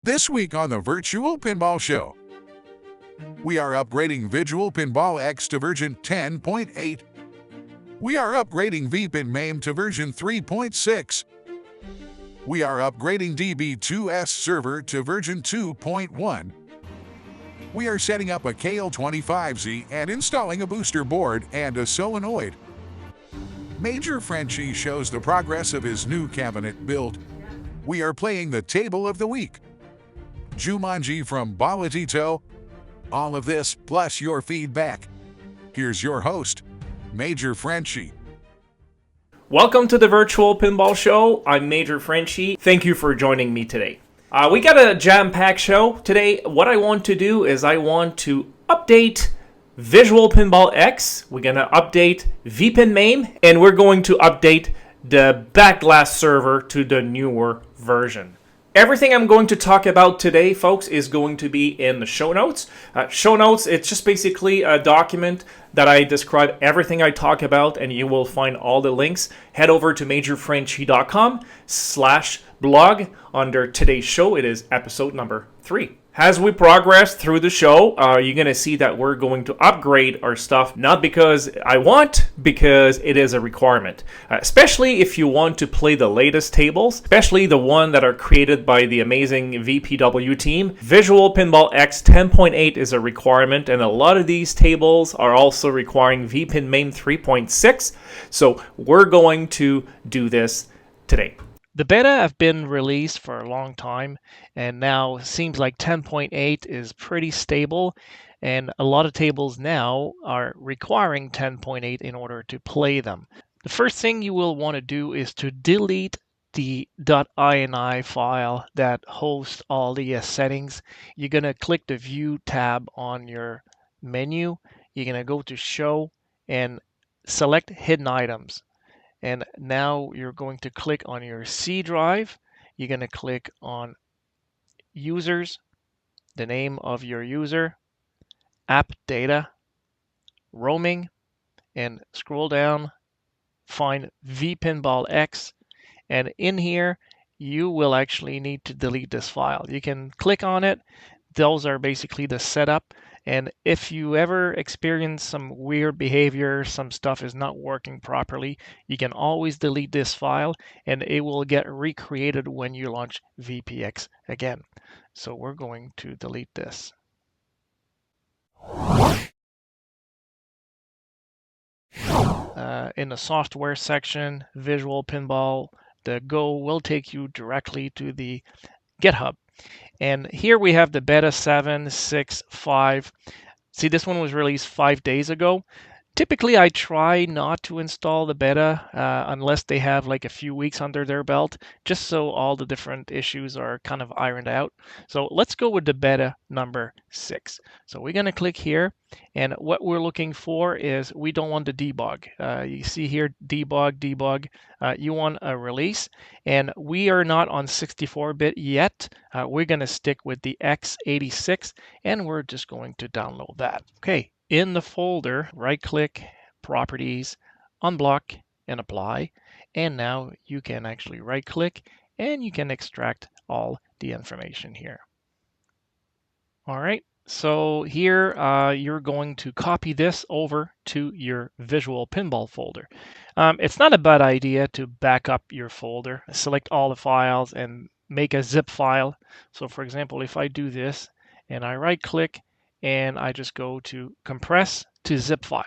This week on the Virtual Pinball Show, we are upgrading Visual Pinball X to version 10.8. We are upgrading Vpinmame to version 3.6. We are upgrading DB2S server to version 2.1. We are setting up a KL25Z and installing a booster board and a solenoid. Major Frenchy shows the progress of his new cabinet build. We are playing the Table of the Week, Jumanji from Balutito. All of this plus your feedback. Here's your host, Major Frenchy. Welcome to the Virtual Pinball Show. I'm Major Frenchy. Thank you for joining me today. We got a jam-packed show today. What I want to do is I want to update Visual Pinball X. We're going to update Vpinmame, and we're going to update the Backglass server to the newer version. Everything I'm going to talk about today, folks, is going to be in the show notes. Show notes, it's just basically a document that I describe everything I talk about, and you will find all the links. Head over to majorfrenchy.com/blog. Under today's show, it is episode number 3. As we progress through the show, you're going to see that we're going to upgrade our stuff, not because I want, because it is a requirement. Especially if you want to play the latest tables, especially the one that are created by the amazing VPW team. Visual Pinball X 10.8 is a requirement, and a lot of these tables are also requiring Vpinmame 3.6. So we're going to do this today. The beta have been released for a long time, and now it seems like 10.8 is pretty stable, and a lot of tables now are requiring 10.8 in order to play them. The first thing you will want to do is to delete the .ini file that hosts all the settings. You're going to click the View tab on your menu. You're going to go to Show and select Hidden Items. And now you're going to click on your C drive. You're going to click on Users, the name of your user, App Data, Roaming, and scroll down, find Vpinball X. And in here, you will actually need to delete this file. You can click on it. Those are basically the setup. And if you ever experience some weird behavior, some stuff is not working properly, you can always delete this file and it will get recreated when you launch VPX again. So we're going to delete this. In the software section, Visual Pinball, the Go will take you directly to the GitHub. And here we have the beta 7.6.5. See, this one was released 5 days ago. Typically, I try not to install the beta unless they have like a few weeks under their belt, just so all the different issues are kind of ironed out. So let's go with the beta number 6. So we're going to click here, and what we're looking for is we don't want the debug. You see here, debug. You want a release, and we are not on 64-bit yet. We're going to stick with the x86, and we're just going to download that. Okay. In the folder, right-click, Properties, Unblock, and Apply. And now you can actually right-click, and you can extract all the information here. All right, so here you're going to copy this over to your Visual Pinball folder. It's not a bad idea to back up your folder, select all the files, and make a zip file. So for example, if I do this, and I right-click, and I just go to compress to zip file.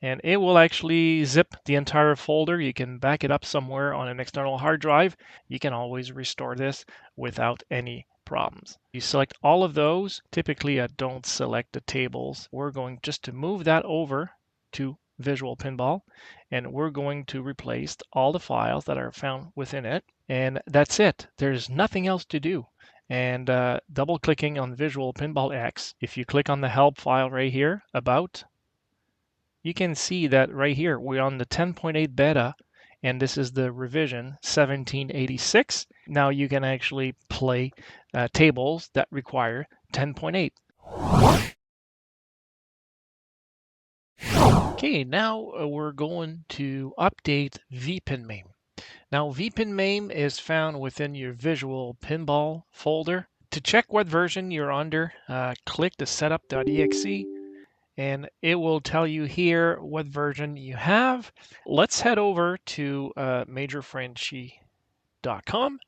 And it will actually zip the entire folder. You can back it up somewhere on an external hard drive. You can always restore this without any problems. You select all of those. Typically, I don't select the tables. We're going just to move that over to Visual Pinball, and we're going to replace all the files that are found within it. And that's it. There's nothing else to do. And double clicking on Visual Pinball X, if you click on the help file right here, about, you can see that right here we're on the 10.8 beta, and this is the revision 1786. Now you can actually play tables that require 10.8. Okay, now we're going to update Vpinmame. Now, Vpinmame is found within your Visual Pinball folder. To check what version you're under, click the setup.exe, and it will tell you here what version you have. Let's head over to MajorFrenchy.com.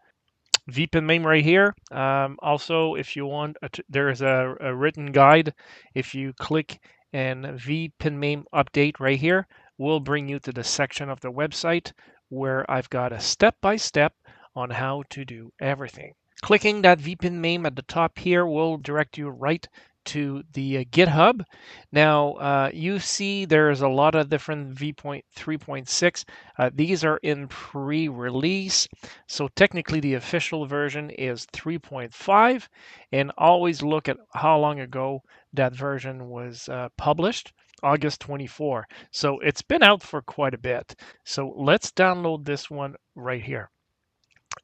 Vpinmame right here. Also, if you want, there is a written guide. If you click and Vpinmame update right here, will bring you to the section of the website where I've got a step-by-step on how to do everything. Clicking that Vpinmame at the top here will direct you right to the GitHub. Now, you see there's a lot of different v3.6. These are in pre-release. So technically the official version is 3.5, and always look at how long ago that version was published. August 24. So it's been out for quite a bit. So let's download this one right here.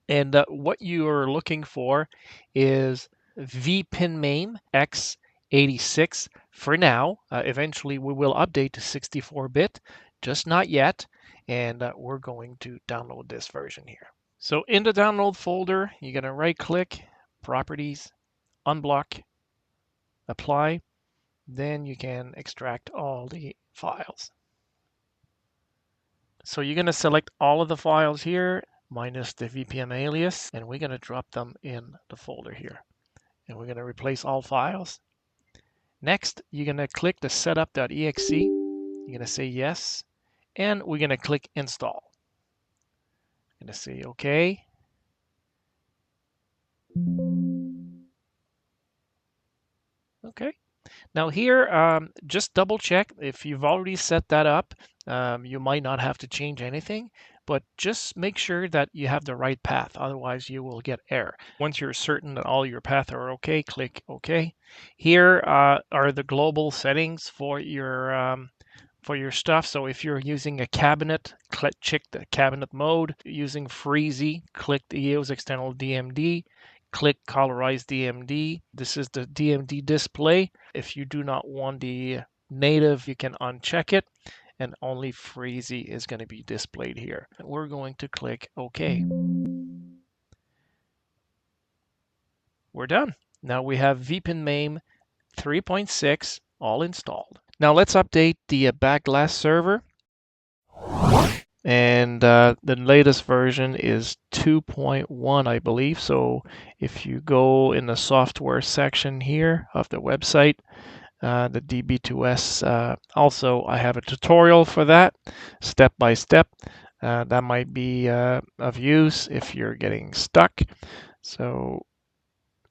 And what you are looking for is Vpinmame x86 for now. Eventually we will update to 64-bit, just not yet. And we're going to download this version here. So in the download folder, you're going to right click, properties, unblock, apply. Then you can extract all the files. So you're going to select all of the files here, minus the VPM alias, and we're going to drop them in the folder here. And we're going to replace all files. Next, you're going to click the setup.exe. You're going to say yes, and we're going to click install. I'm going to say OK. Okay. Now here, just double check if you've already set that up. You might not have to change anything, but just make sure that you have the right path. Otherwise, you will get error. Once you're certain that all your paths are okay, click OK. Here are the global settings for your stuff. So if you're using a cabinet, check the cabinet mode. Using Freezy, click the EOS external DMD. Click Colorize DMD. This is the DMD display. If you do not want the native, you can uncheck it, and only Freezy is going to be displayed here. We're going to click OK. We're done. Now we have Vpinmame 3.6 all installed. Now let's update the Backglass server. And the latest version is 2.1, I believe. So if you go in the software section here of the website, the DB2S, also I have a tutorial for that, step by step. That might be of use if you're getting stuck. So,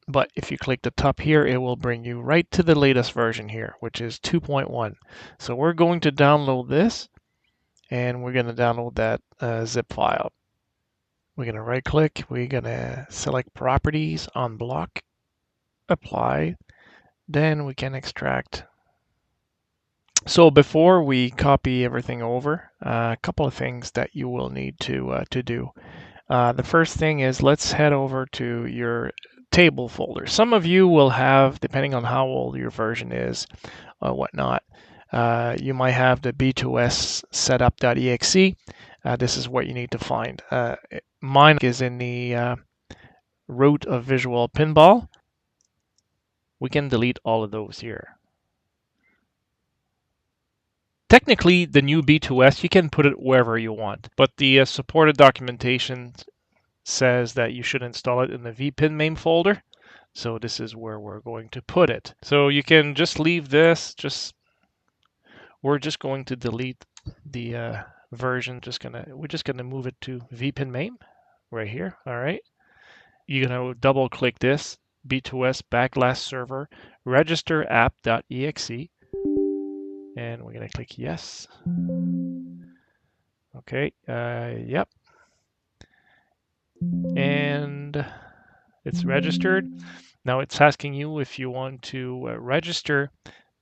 but if you click the top here, it will bring you right to the latest version here, which is 2.1. So we're going to download this. And we're going to download that zip file. We're going to right click, we're going to select properties, unblock, apply, then we can extract. So before we copy everything over, a couple of things that you will need to do. The first thing is let's head over to your table folder. Some of you will have, depending on how old your version is or whatnot, you might have the B2S setup.exe. This is what you need to find. Mine is in the root of Visual Pinball. We can delete all of those here. Technically, the new B2S, you can put it wherever you want, but the supported documentation says that you should install it in the Vpinmame folder. So this is where we're going to put it. So you can just leave this, we're just going to delete the version. We're just gonna move it to Vpinmame right here. All right. You're gonna double click this B2S Backglass server register app.exe, and we're gonna click yes. Okay. Yep. And it's registered. Now it's asking you if you want to register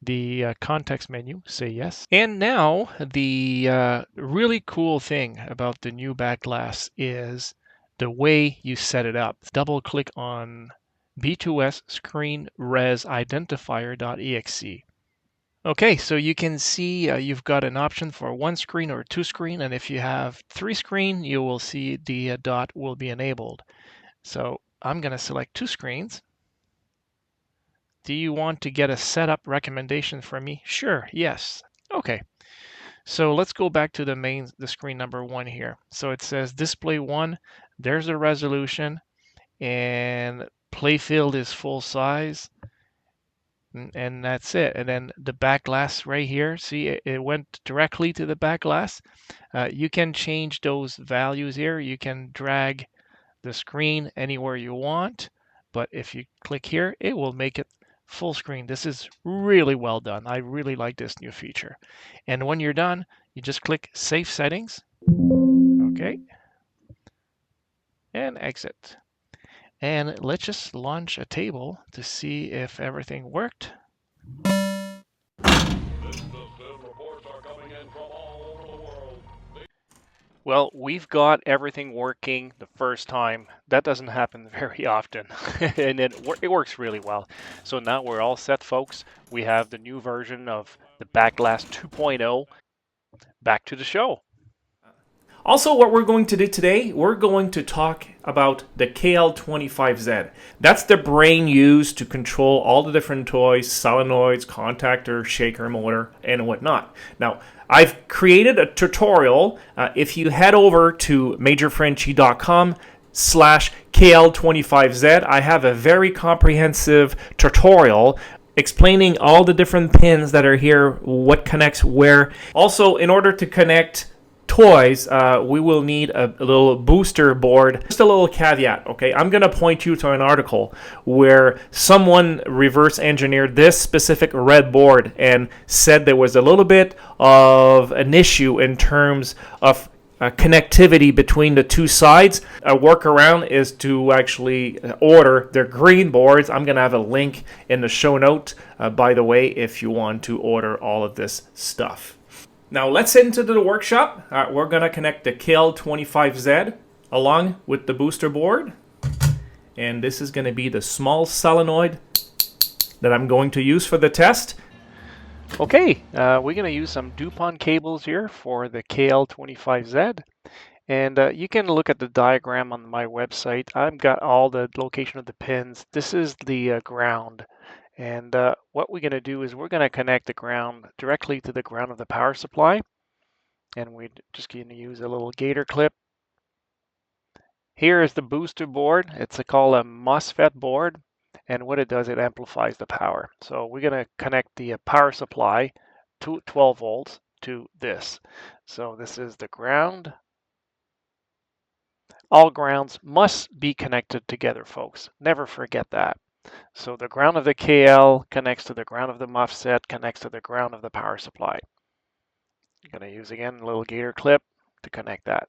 the context menu, say yes. And now the really cool thing about the new Backglass is the way you set it up. Double click on B2S screen res identifier.exe. Okay, so you can see you've got an option for 1 screen or 2 screen, and if you have 3 screen, you will see the dot will be enabled. So I'm going to select 2 screens. Do you want to get a setup recommendation from me? Sure, yes. Okay. So let's go back to the screen number 1 here. So it says display 1, there's the resolution, and playfield is full size, and that's it. And then the back glass right here, see it went directly to the back glass. You can change those values here. You can drag the screen anywhere you want, but if you click here, it will make it full screen. This is really well done. I really like this new feature. And when you're done, you just click Save Settings, okay, and exit. And let's just launch a table to see if everything worked. Well, we've got everything working the first time. That doesn't happen very often, and it works really well. So now we're all set, folks. We have the new version of the Backglass 2.0. Back to the show. Also, what we're going to do today, we're going to talk about the KL25Z. That's the brain used to control all the different toys, solenoids, contactor, shaker motor, and whatnot. Now, I've created a tutorial. If you head over to majorfrenchy.com/KL25Z, I have a very comprehensive tutorial explaining all the different pins that are here, what connects where. Also, in order to connect toys, we will need a little booster board. Just a little caveat, okay? I'm going to point you to an article where someone reverse engineered this specific red board and said there was a little bit of an issue in terms of connectivity between the two sides. A workaround is to actually order their green boards. I'm going to have a link in the show note, by the way, if you want to order all of this stuff. Now let's head into the workshop. We're going to connect the KL25Z along with the booster board. And this is going to be the small solenoid that I'm going to use for the test. Okay, we're going to use some DuPont cables here for the KL25Z. And you can look at the diagram on my website. I've got all the location of the pins. This is the ground. And what we're going to do is we're going to connect the ground directly to the ground of the power supply. And we're just going to use a little gator clip. Here is the booster board. It's called a MOSFET board. And what it does, it amplifies the power. So we're going to connect the power supply to 12 volts to this. So this is the ground. All grounds must be connected together, folks. Never forget that. So the ground of the KL connects to the ground of the MOSFET, connects to the ground of the power supply. I'm going to use again a little gator clip to connect that.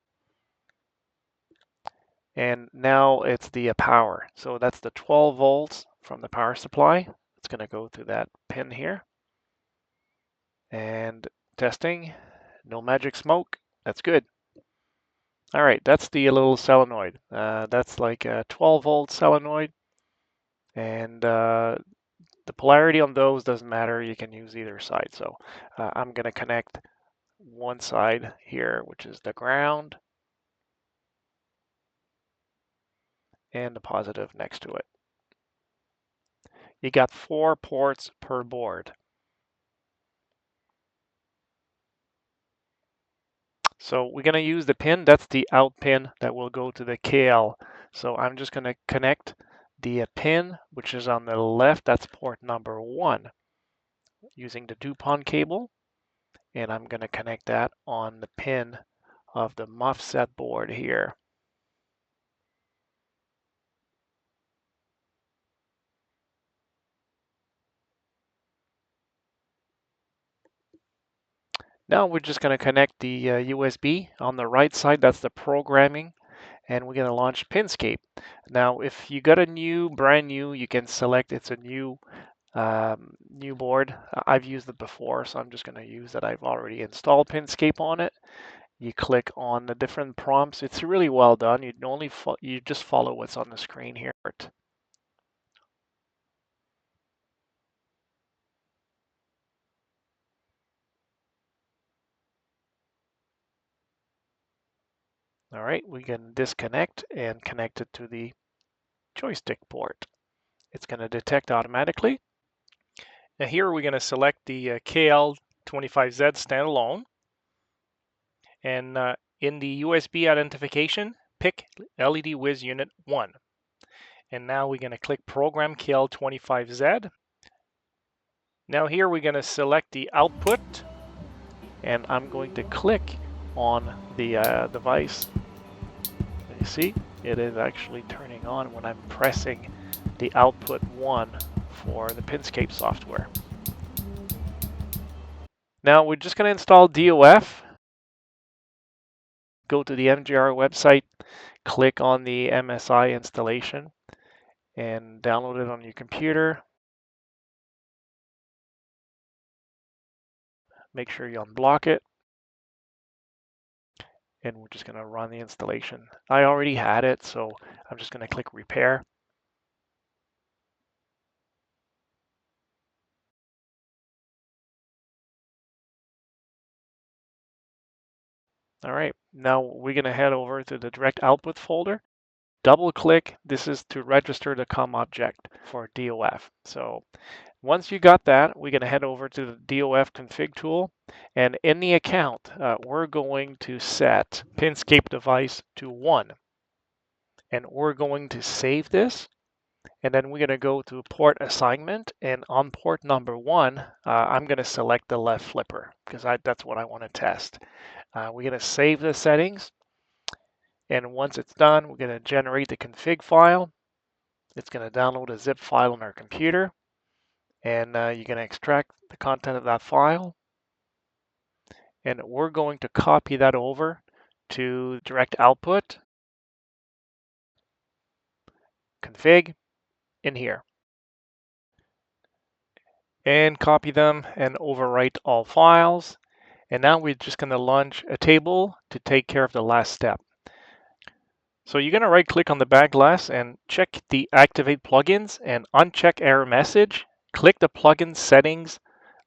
And now it's the power. So that's the 12 volts from the power supply. It's going to go through that pin here. And testing, no magic smoke. That's good. All right, that's the little solenoid. That's like a 12 volt solenoid. And the polarity on those doesn't matter. You can use either side. So I'm going to connect one side here, which is the ground, and the positive next to it. You got 4 ports per board. So we're going to use the pin. That's the out pin that will go to the KL. So I'm just going to connect the pin, which is on the left. That's port number 1, using the DuPont cable. And I'm going to connect that on the pin of the MOSFET board here. Now we're just going to connect the USB on the right side. That's the programming. And we're going to launch Pinscape. Now, if you got a brand new, you can select it's a new board. I've used it before, so I'm just going to use that. I've already installed Pinscape on it. You click on the different prompts. It's really well done. You just follow what's on the screen here. All right, we can disconnect and connect it to the joystick port. It's going to detect automatically. Now here we're going to select the KL25Z standalone. And in the USB identification, pick LED Wiz Unit 1. And now we're going to click Program KL25Z. Now here we're going to select the output, and I'm going to click on the device. You see, it is actually turning on when I'm pressing the output 1 for the Pinscape software. Now we're just going to install DOF. Go to the MGR website, click on the MSI installation, and download it on your computer. Make sure you unblock it. And we're just going to run the installation. I already had it, so I'm just going to click Repair. All right, now we're going to head over to the Direct Output folder. Double click. This is to register the COM object for DOF. So once you got that, we're going to head over to the DOF config tool. And in the account, we're going to set Pinscape device to 1. And we're going to save this. And then we're going to go to port assignment. And on port number 1, I'm going to select the left flipper because that's what I want to test. We're going to save the settings. And once it's done, we're going to generate the config file. It's going to download a zip file on our computer. And you're going to extract the content of that file. And we're going to copy that over to direct output, config, in here. And copy them and overwrite all files. And now we're just going to launch a table to take care of the last step. So you're going to right click on the back glass and check the activate plugins and uncheck error message. Click the plugin settings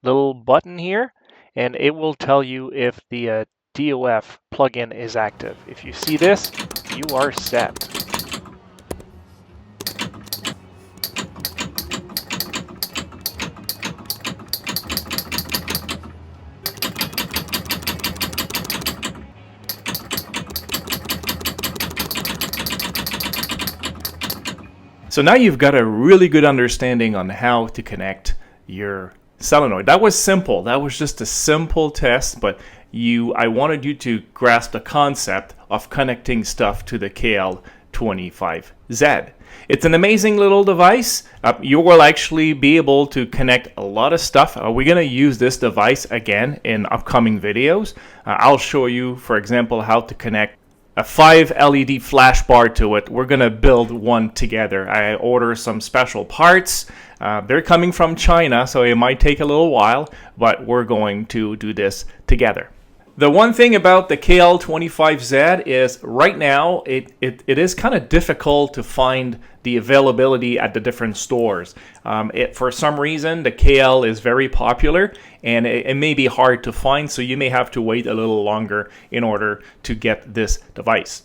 little button here, and it will tell you if the DOF plugin is active. If you see this, you are set. So now you've got a really good understanding on how to connect your solenoid. That was simple. That was just a simple test, but I wanted you to grasp the concept of connecting stuff to the KL25Z. It's an amazing little device. You will actually be able to connect a lot of stuff. We're going to use this device again in upcoming videos. I'll show you, for example, how to connect a 5 LED flash bar to it. We're gonna build one together. I order some special parts. They're coming from China, so it might take a little while, but we're going to do this together. The one thing about the KL25Z is right now it is kind of difficult to find the availability at the different stores. For some reason, the KL is very popular and it may be hard to find, so you may have to wait a little longer in order to get this device.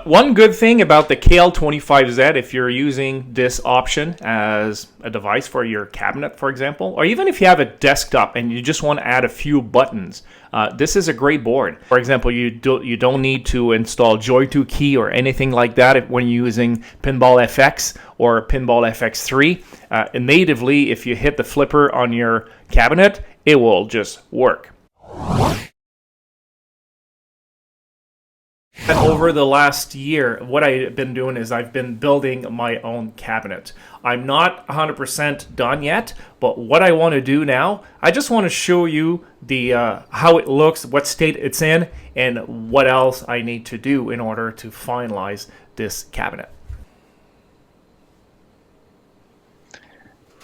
One good thing about the KL25Z, if you're using this option as a device for your cabinet, for example, or even if you have a desktop and you just want to add a few buttons, this is a great board. For example, you don't need to install Joy2 key or anything like that when you're using Pinball FX or Pinball FX3. Natively, if you hit the flipper on your cabinet, it will just work. And over the last year, what I've been doing is I've been building my own cabinet. I'm not 100% done yet, but what I want to do now, I just want to show you the how it looks, what state it's in, and what else I need to do in order to finalize this cabinet.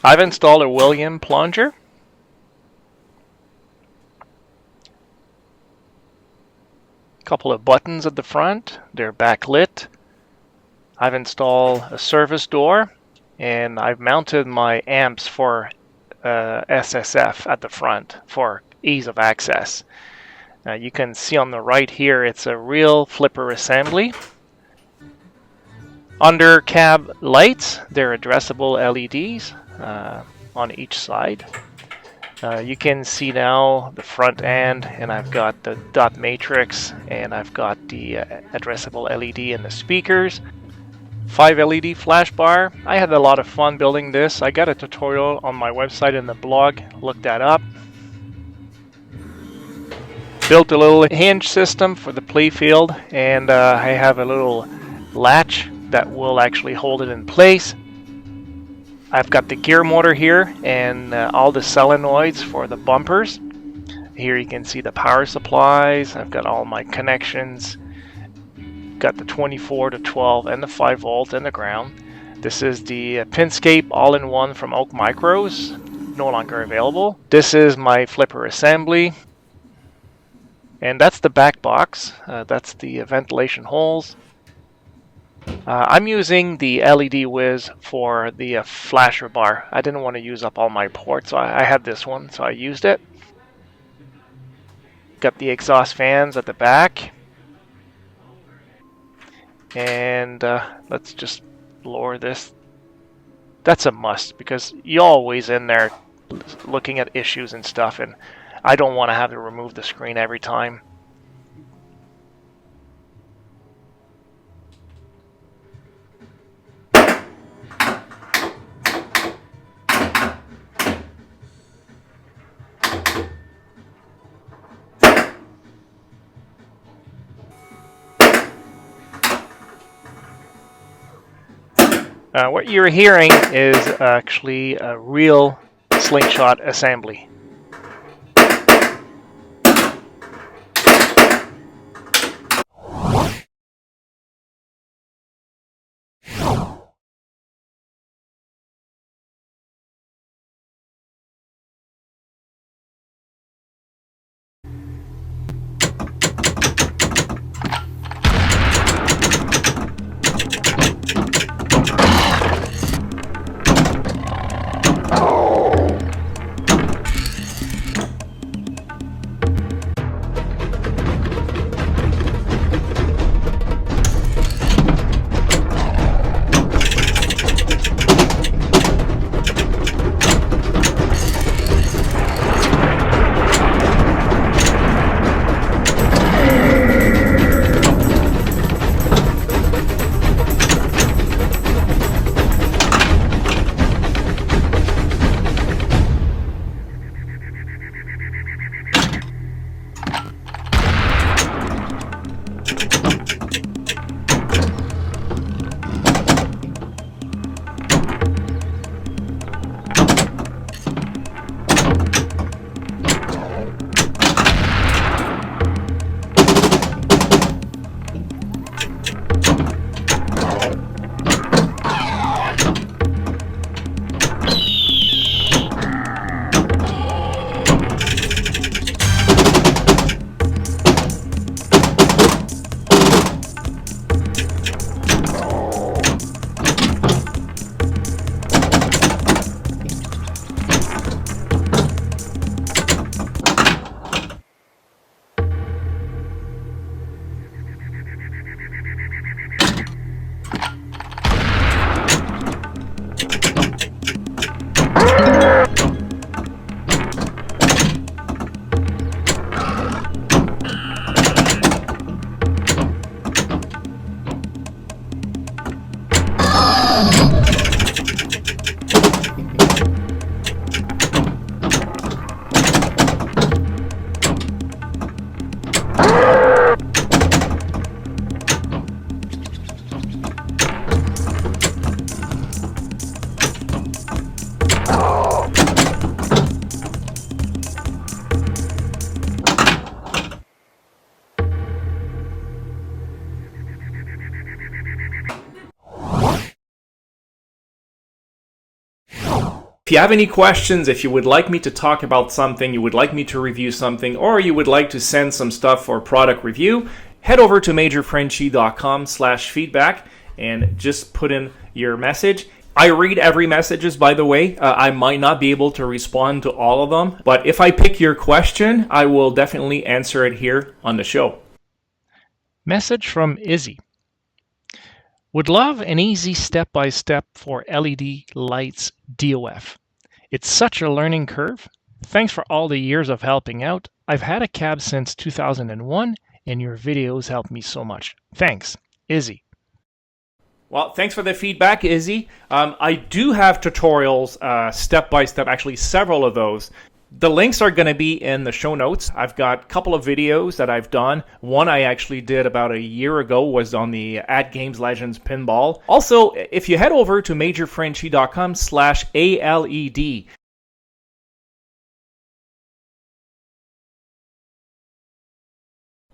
I've installed a William plunger. Couple of buttons at the front, they're backlit. I've installed a service door, and I've mounted my amps for SSF at the front for ease of access. You can see on the right here, it's a real flipper assembly. Under cab lights, they're addressable LEDs on each side. You can see now the front end, and I've got the dot matrix, and I've got the addressable LED and the speakers. 5 LED flash bar. I had a lot of fun building this. I got a tutorial on my website in the blog. Look that up. Built a little hinge system for the playfield, and I have a little latch that will actually hold it in place. I've got the gear motor here and all the solenoids for the bumpers. Here you can see the power supplies. I've got all my connections. Got the 24 to 12 and the 5 volt and the ground. This is the Pinscape all-in-one from Oak Micros, no longer available. This is my flipper assembly. And that's the back box. That's the ventilation holes. I'm using the LED Whiz for the flasher bar. I didn't want to use up all my ports, so I had this one, so I used it. Got the exhaust fans at the back. And let's just lower this. That's a must, because you're always in there looking at issues and stuff, and I don't want to have to remove the screen every time. What you're hearing is actually a real slingshot assembly. If you have any questions, if you would like me to talk about something, you would like me to review something, or you would like to send some stuff for product review, head over to majorfrenchy.com/feedback and just put in your message. I read every messages, by the way. I might not be able to respond to all of them, but if I pick your question, I will definitely answer it here on the show. Message from Izzy. Would love an easy step-by-step for LED lights DOF. It's such a learning curve. Thanks for all the years of helping out. I've had a cab since 2001, and your videos helped me so much. Thanks, Izzy. Well, thanks for the feedback, Izzy. I do have tutorials step-by-step, actually several of those. The links are going to be in the show notes. I've got a couple of videos that I've done. One I actually did about a year ago was on the At Games Legends Pinball. Also, if you head over to majorfrenchy.com/ALED,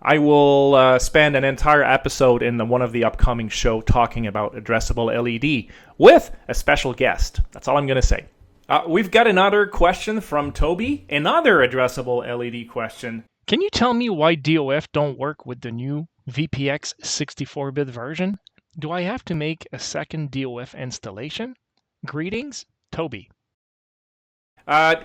I will spend an entire episode in one of the upcoming show talking about addressable LED with a special guest. That's all I'm going to say. We've got another question from Toby. Another addressable LED question. Can you tell me why DOF don't work with the new VPX 64-bit version? Do I have to make a second DOF installation? Greetings, Toby.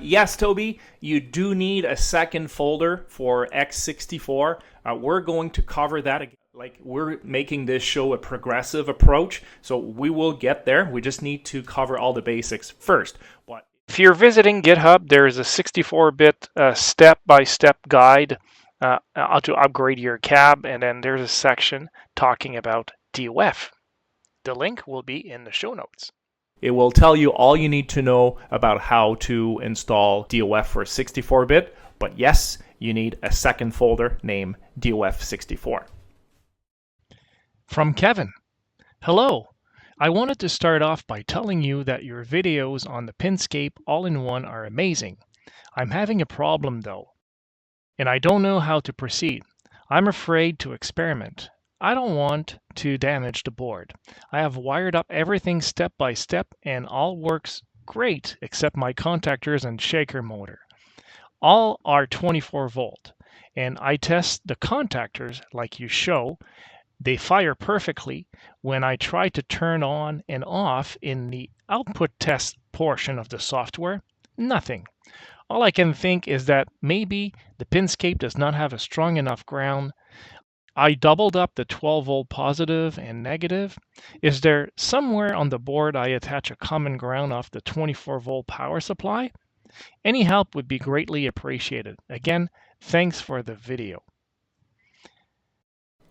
Yes, Toby, you do need a second folder for X64. We're going to cover that again. Like, we're making this show a progressive approach, so we will get there. We just need to cover all the basics first. But if you're visiting GitHub, there is a 64-bit step-by-step guide how to upgrade your cab, and then there's a section talking about DOF. The link will be in the show notes. It will tell you all you need to know about how to install DOF for 64-bit, but yes, you need a second folder named DOF64. From Kevin. Hello. I wanted to start off by telling you that your videos on the Pinscape all-in-one are amazing. I'm having a problem though, and I don't know how to proceed. I'm afraid to experiment. I don't want to damage the board. I have wired up everything step by step and all works great except my contactors and shaker motor. All are 24 volt, and I test the contactors like you show. They fire perfectly when I try to turn on and off in the output test portion of the software. Nothing. All I can think is that maybe the Pinscape does not have a strong enough ground. I doubled up the 12 volt positive and negative. Is there somewhere on the board I attach a common ground off the 24 volt power supply? Any help would be greatly appreciated. Again, thanks for the video.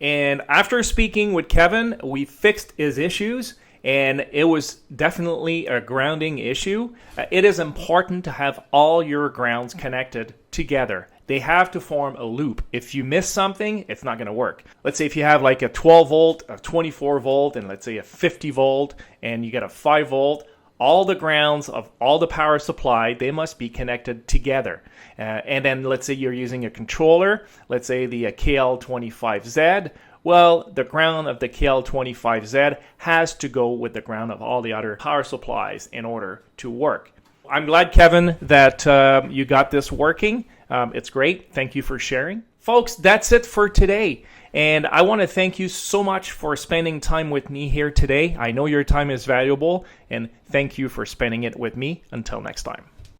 And after speaking with Kevin, we fixed his issues, and it was definitely a grounding issue. It is important to have all your grounds connected together. They have to form a loop. If you miss something, it's not going to work. Let's say if you have like a 12 volt, a 24 volt, and let's say a 50 volt, and you get a 5 volt, all the grounds of all the power supply, they must be connected together. And then let's say you're using a controller, let's say the KL25Z. Well, the ground of the KL25Z has to go with the ground of all the other power supplies in order to work. I'm glad, Kevin, that you got this working. It's great. Thank you for sharing. Folks, that's it for today. And I want to thank you so much for spending time with me here today. I know your time is valuable, and thank you for spending it with me. Until next time.